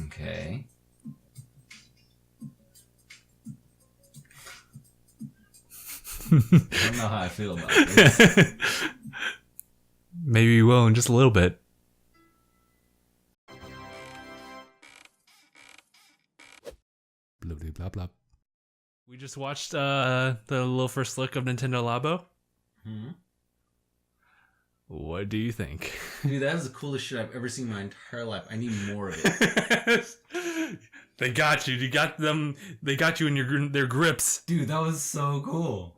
Okay. I don't know how I feel about this. Maybe you will in just a little bit. Blah, blah, blah, blah. We just watched the little first look of Nintendo Labo. What do you think? Dude, that is the coolest shit I've ever seen in my entire life. I need more of it. They got you. You got them. They got you in their grips. Dude, that was so cool.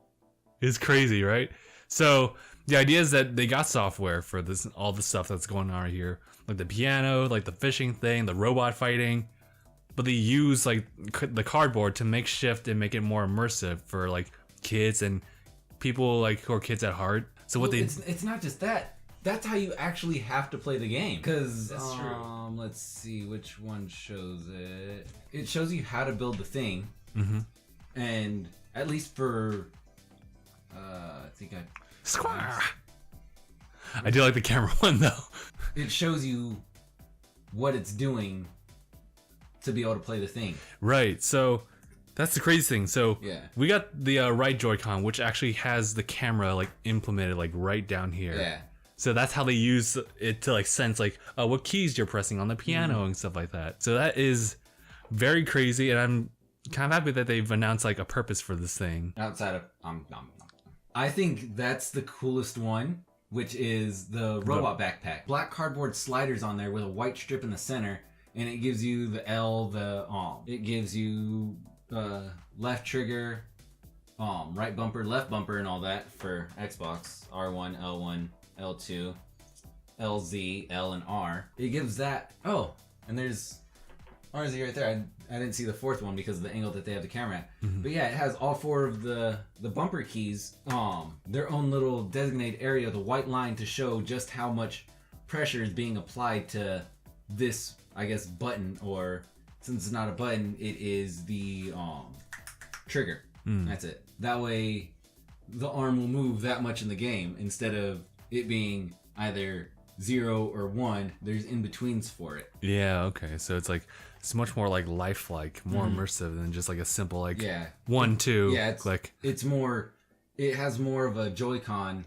It's crazy, right? So the idea is that they got software for this, all the stuff that's going on here, like the piano, like the fishing thing, the robot fighting, but they use like the cardboard to make shift and make it more immersive for like kids and people like who are kids at heart. So what it's not just that. That's how you actually have to play the game. Because That's true. Let's see which one shows it. It shows you how to build the thing, and at least for I think Square. I do like the camera one though. It shows you what it's doing to be able to play the thing. Right. So that's the crazy thing. So Yeah. we got the right Joy-Con, which actually has the camera like implemented like right down here. Yeah. So that's how they use it to like sense like what keys you're pressing on the piano and stuff like that. So that is very crazy, and I'm kind of happy that they've announced like a purpose for this thing. Outside of I think that's the coolest one, which is the robot backpack. Black cardboard sliders on there with a white strip in the center, and it gives you the L, the It gives you left trigger, right bumper, left bumper, and all that for Xbox. R1, L1, L2, LZ, L, and R. It gives that. Oh, and there's RZ right there. I didn't see the fourth one because of the angle that they have the camera at. But yeah, it has all four of the bumper keys, their own little designated area, the white line to show just how much pressure is being applied to this, I guess, button, or since it's not a button, it is the trigger. That's it. That way the arm will move that much in the game instead of it being either 0 or 1. There's in-betweens for it. Yeah, okay. So it's like it's much more like lifelike, more immersive than just like a simple like 1, 2 click. It's more, it has more of a Joy-Con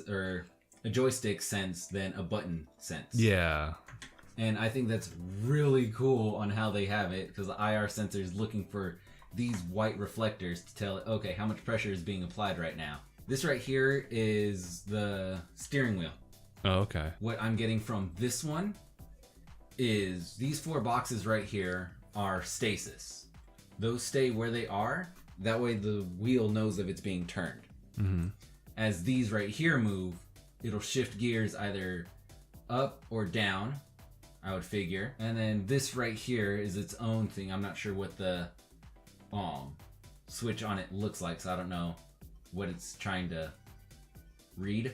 or a joystick sense than a button sense. Yeah. And I think that's really cool on how they have it, because the IR sensor is looking for these white reflectors to tell it, okay, how much pressure is being applied right now. This right here is the steering wheel. Oh, okay. What I'm getting from this one is these 4 boxes right here are stasis. Those stay where they are. That way the wheel knows if it's being turned. As these right here move, it'll shift gears either up or down, I would figure. And then this right here is its own thing. I'm not sure what the switch on it looks like, so I don't know what it's trying to read.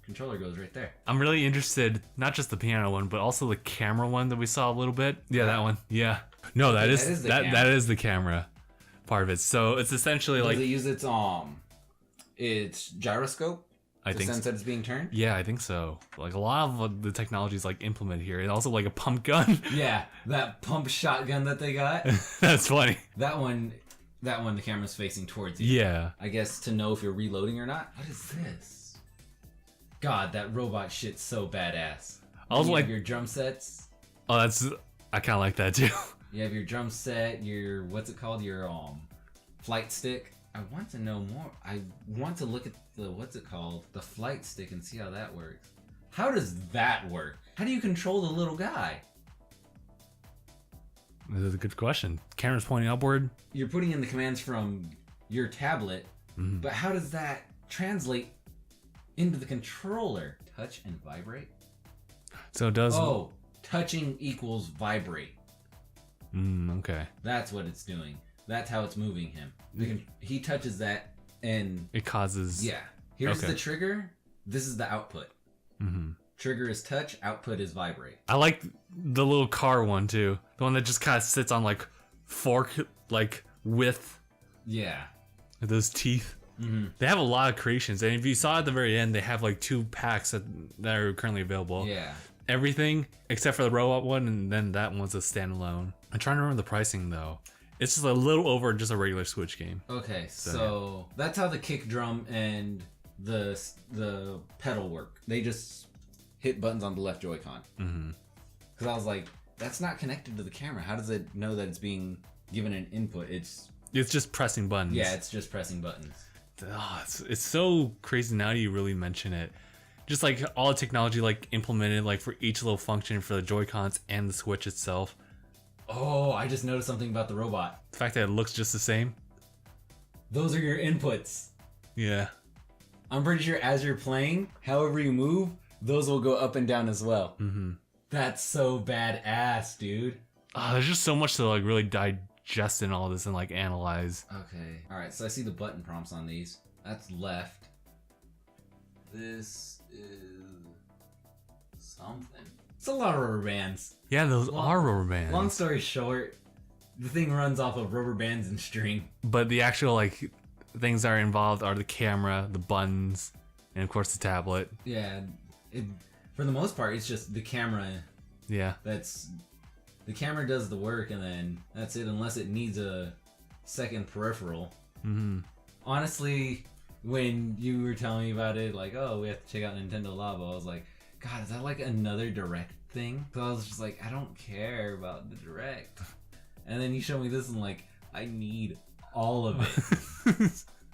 Controller goes right there. I'm really interested, not just the piano one, but also the camera one that we saw a little bit. Yeah, that one. Yeah. No, that is the camera part of it. So it's essentially Does like it use its gyroscope to sense that it's being turned? Yeah, I think so. Like a lot of the technology is like implemented here, and also like a pump gun. Yeah, that pump shotgun that they got. That's funny. That one, the camera's facing towards you. Yeah. I guess to know if you're reloading or not. What is this? God, that robot shit's so badass. I was like, your drum sets. Oh, I kind of like that too. You have your drum set, your what's it called? Your flight stick. I want to know more. I want to look at the what's it called? The flight stick and see how that works. How does that work? How do you control the little guy? This is a good question. Camera's pointing upward. You're putting in the commands from your tablet, but how does that translate into the controller? Touch and vibrate? So it does... Oh, touching equals vibrate. Okay. That's what it's doing. That's how it's moving him. He touches that and... It causes... Yeah. Here's the trigger. This is the output. Trigger is touch, output is vibrate. I like the little car one too. The one that just kind of sits on like fork, like with those teeth. They have a lot of creations, and if you saw at the very end, they have like 2 packs that are currently available. Yeah. everything except for the robot one, and then that one's a standalone. I'm trying to remember the pricing though. It's just a little over just a regular Switch game. Okay, so that's how the kick drum and the pedal work. They just hit buttons on the left Joy-Con. Because I was like, that's not connected to the camera. How does it know that it's being given an input? It's just pressing buttons. Yeah, it's just pressing buttons. Oh, it's so crazy now that you really mention it. Just like all the technology like implemented like for each little function for the Joy-Cons and the Switch itself. Oh, I just noticed something about the robot. The fact that it looks just the same. Those are your inputs. Yeah. I'm pretty sure as you're playing, however you move, those will go up and down as well. That's so badass, dude. There's just so much to like really digest in all this and like analyze. Okay. Alright, so I see the button prompts on these. That's left. This is something. It's a lot of rubber bands. Yeah, those are rubber bands. Long story short, the thing runs off of rubber bands and string. But the actual like things that are involved are the camera, the buttons, and of course the tablet. Yeah, for the most part, it's just the camera. Yeah. The camera does the work, and then that's it, unless it needs a second peripheral. Honestly, when you were telling me about it, like, oh, we have to check out Nintendo Labo, I was like, God, is that like another Direct thing? So I was just like, I don't care about the Direct. And then you showed me this, and like, I need all of it.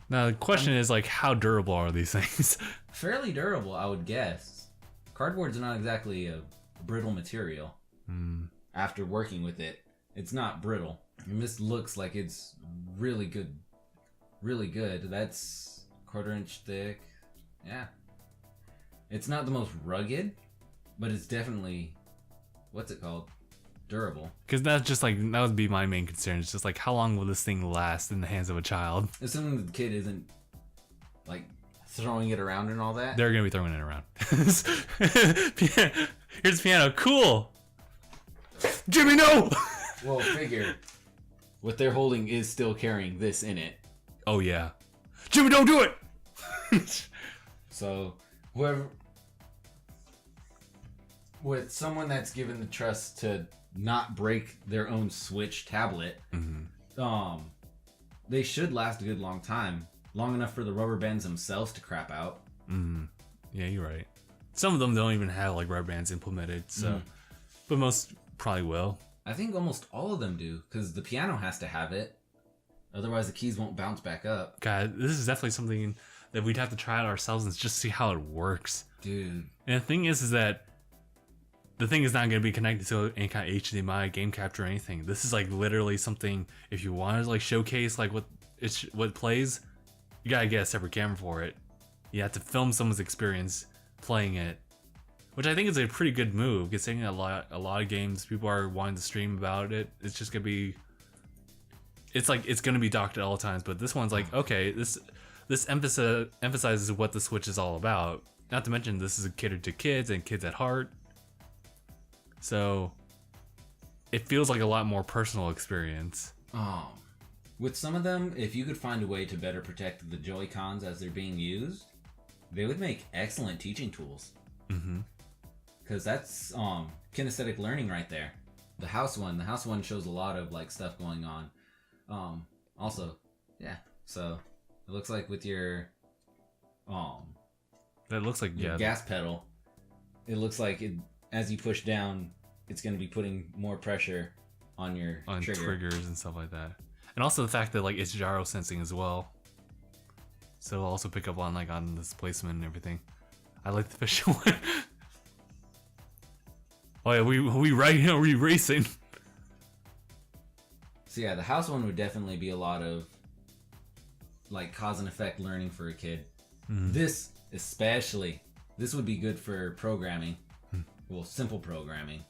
Now the question is like, how durable are these things? Fairly durable, I would guess. Cardboard's not exactly a brittle material. After working with it, it's not brittle. And this looks like it's really good. Really good. That's 1/4 inch thick. Yeah. It's not the most rugged, but it's definitely, what's it called? Durable. Because that's just like, that would be my main concern. It's just like, how long will this thing last in the hands of a child? Assuming the kid isn't like throwing it around and all that. They're gonna be throwing it around. Here's the piano. Cool. Jimmy, no. Well, figure what they're holding is still carrying this in it. Oh yeah. Jimmy, don't do it. So whoever, with someone that's given the trust to not break their own Switch tablet, they should last a good long time. Long enough for the rubber bands themselves to crap out. Yeah, you're right. Some of them don't even have like rubber bands implemented, so but most probably will. I think almost all of them do, because the piano has to have it. Otherwise the keys won't bounce back up. God, this is definitely something that we'd have to try out ourselves and just see how it works. Dude. And the thing is that the thing is not going to be connected to any kind of HDMI, game capture, or anything. This is like literally something, if you want to like showcase like what it plays, you gotta get a separate camera for it. You have to film someone's experience playing it, which I think is a pretty good move. Considering a lot of games people are wanting to stream about it. It's just gonna be, it's like it's gonna be docked at all times. But this one's like, okay, this emphasizes what the Switch is all about. Not to mention this is catered to kids and kids at heart. So it feels like a lot more personal experience. With some of them, if you could find a way to better protect the Joy-Cons as they're being used, they would make excellent teaching tools. Because that's kinesthetic learning right there. The house one shows a lot of like stuff going on. Also, yeah. So it looks like with your that looks like your gas pedal, it looks like it, as you push down, it's going to be putting more pressure on your triggers and stuff like that. And also the fact that like it's gyro sensing as well, so it'll also pick up on like on displacement and everything. I like the fish one. Oh yeah, we racing. So yeah, the house one would definitely be a lot of like cause and effect learning for a kid. This especially, this would be good for programming. Well, simple programming.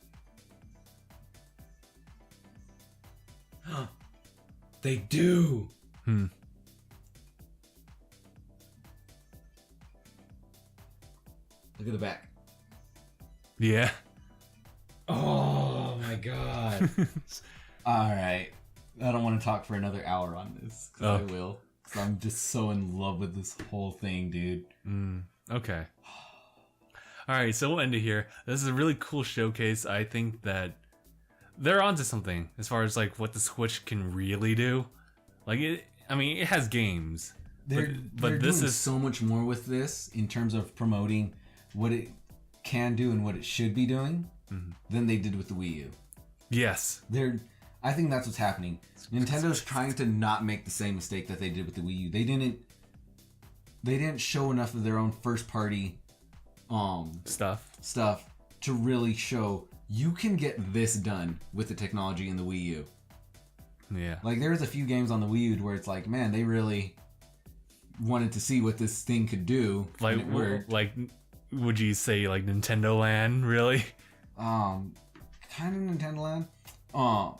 They do. Look at the back. Yeah. Oh my god. All right. I don't want to talk for another hour on this, because I will. Because I'm just so in love with this whole thing, dude. Okay. All right, so we'll end it here. This is a really cool showcase. I think that they're onto something as far as like what the Switch can really do. Like it, I mean, it has games. They're this doing is so much more with this in terms of promoting what it can do and what it should be doing than they did with the Wii U. Yes. I think that's what's happening. Nintendo's trying to not make the same mistake that they did with the Wii U. They didn't show enough of their own first party stuff to really show you can get this done with the technology in the Wii U. Yeah. Like there's a few games on the Wii U where it's like, man, they really wanted to see what this thing could do. Like, and it worked. like, would you say like Nintendo Land? Really? Kind of Nintendo Land.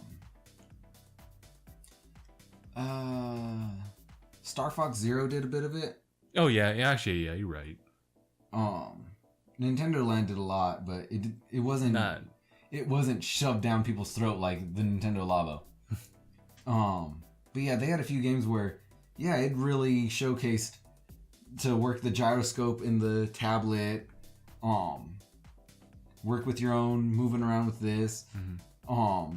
Star Fox Zero did a bit of it. Oh yeah, actually, yeah, you're right. Nintendo Land did a lot, but it wasn't shoved down people's throat like the Nintendo Labo. But yeah, they had a few games where, yeah, it really showcased to work the gyroscope in the tablet, work with your own, moving around with this, how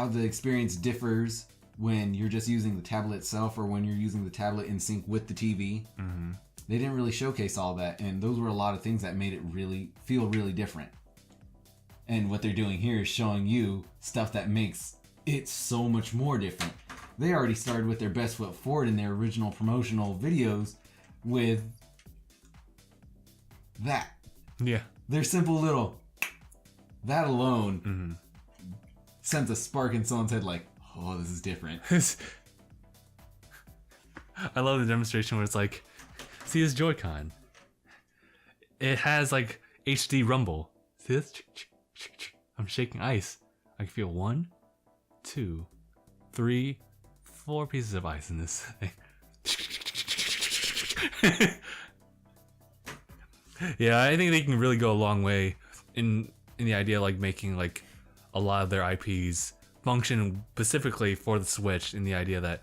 the experience differs when you're just using the tablet itself or when you're using the tablet in sync with the TV. They didn't really showcase all that, and those were a lot of things that made it really feel really different. And what they're doing here is showing you stuff that makes it so much more different. They already started with their best foot forward in their original promotional videos with that. Yeah. Their simple little, that alone sends a spark in someone's head like, oh, this is different. I love the demonstration where it's like, see this Joy-Con. It has like HD rumble. See this? I'm shaking ice. I can feel 1, 2, 3, 4 pieces of ice in this thing. Yeah, I think they can really go a long way in the idea of like making like a lot of their IPs function specifically for the Switch, in the idea that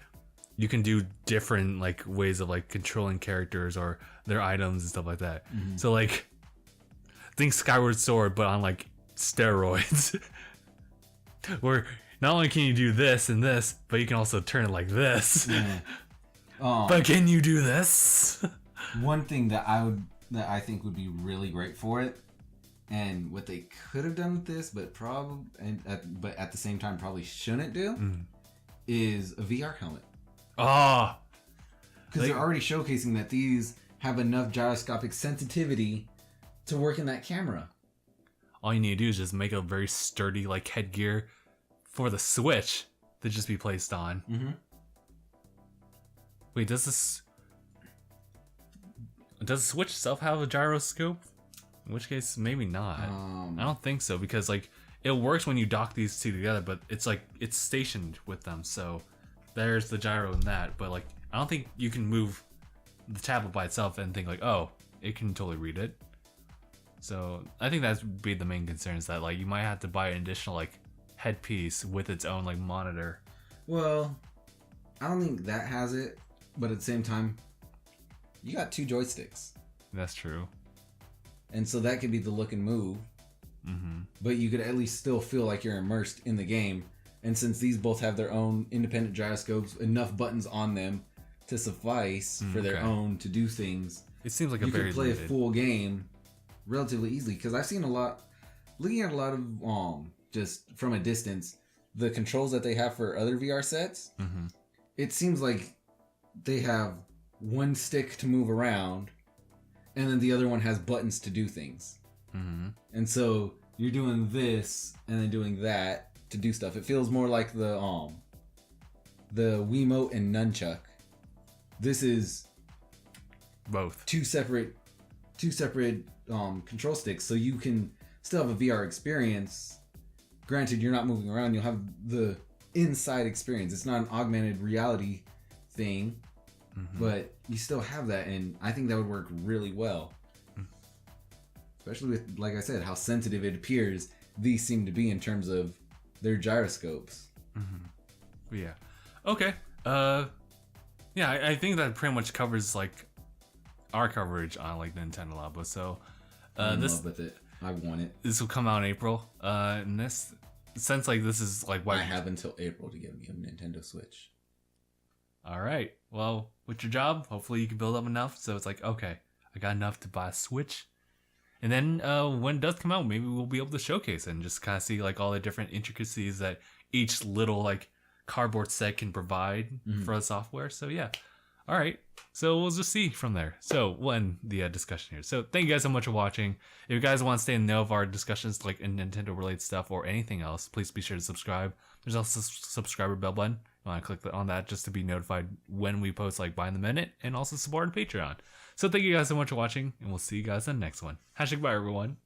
you can do different like ways of like controlling characters or their items and stuff like that. So like think Skyward Sword but on like steroids. Where not only can you do this and this, but you can also turn it like this. Yeah. But can you do this? One thing that I think would be really great for it, and what they could have done with this, but but at the same time probably shouldn't do, is a VR helmet. Ah, because they're already showcasing that these have enough gyroscopic sensitivity to work in that camera. All you need to do is just make a very sturdy like headgear for the Switch to just be placed on. Wait, does the Switch itself have a gyroscope? In which case, maybe not. I don't think so, because like it works when you dock these two together, but it's like it's stationed with them. So there's the gyro in that, but like I don't think you can move the tablet by itself and think like, oh, it can totally read it. So I think that'd be the main concern, is that like you might have to buy an additional like headpiece with its own like monitor. Well, I don't think that has it, but at the same time, you got 2 joysticks. That's true. And so that could be the look and move. But you could at least still feel like you're immersed in the game. And since these both have their own independent gyroscopes, enough buttons on them to suffice for their own to do things, it seems like you could play a full game relatively easily. Because I've seen looking at a lot of just from a distance, the controls that they have for other VR sets, it seems like they have one stick to move around, and then the other one has buttons to do things. And so you're doing this and then doing that to do stuff. It feels more like the Wiimote and Nunchuck. This is both two separate control sticks, so you can still have a VR experience. Granted, you're not moving around. You'll have the inside experience. It's not an augmented reality thing, but you still have that, and I think that would work really well. Especially with, like I said, how sensitive it appears these seem to be in terms of their gyroscopes. Yeah. Okay. Yeah, I think that pretty much covers like our coverage on like Nintendo Labo. So I'm in love with it. I want it. This will come out in April. And this, since like this is like why I have until April to get me a Nintendo Switch. All right. Well, with your job, hopefully you can build up enough so it's like, okay, I got enough to buy a Switch. And then when it does come out, maybe we'll be able to showcase it and just kind of see like all the different intricacies that each little like cardboard set can provide for the software. So yeah. All right. So we'll just see from there. So we'll end the discussion here. So thank you guys so much for watching. If you guys want to stay in the know of our discussions like in Nintendo related stuff or anything else, please be sure to subscribe. There's also a subscriber bell button. You want to click on that just to be notified when we post like by the minute, and also support on Patreon. So thank you guys so much for watching, and we'll see you guys in the next one. # bye everyone.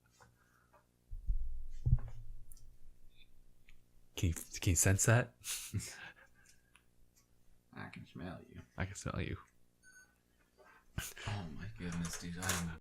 Can you sense that? I can smell you. I can smell you. Oh my goodness, dude. I am